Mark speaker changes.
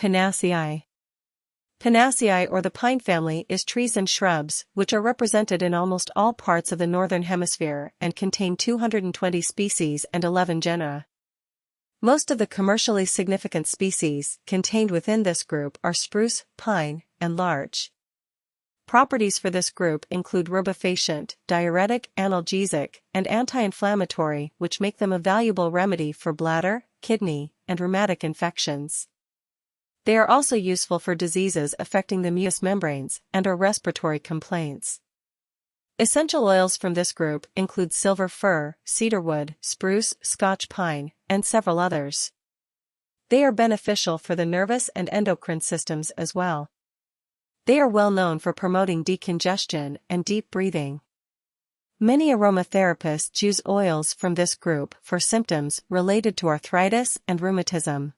Speaker 1: Pinaceae. Pinaceae, or the pine family, is trees and shrubs, which are represented in almost all parts of the northern hemisphere and contain 220 species and 11 genera. Most of the commercially significant species contained within this group are spruce, pine, and larch. Properties for this group include rubefacient, diuretic, analgesic, and anti-inflammatory, which make them a valuable remedy for bladder, kidney, and rheumatic infections. They are also useful for diseases affecting the mucous membranes and/or respiratory complaints. Essential oils from this group include silver fir, cedarwood, spruce, Scotch pine, and several others. They are beneficial for the nervous and endocrine systems as well. They are well known for promoting decongestion and deep breathing. Many aromatherapists use oils from this group for symptoms related to arthritis and rheumatism.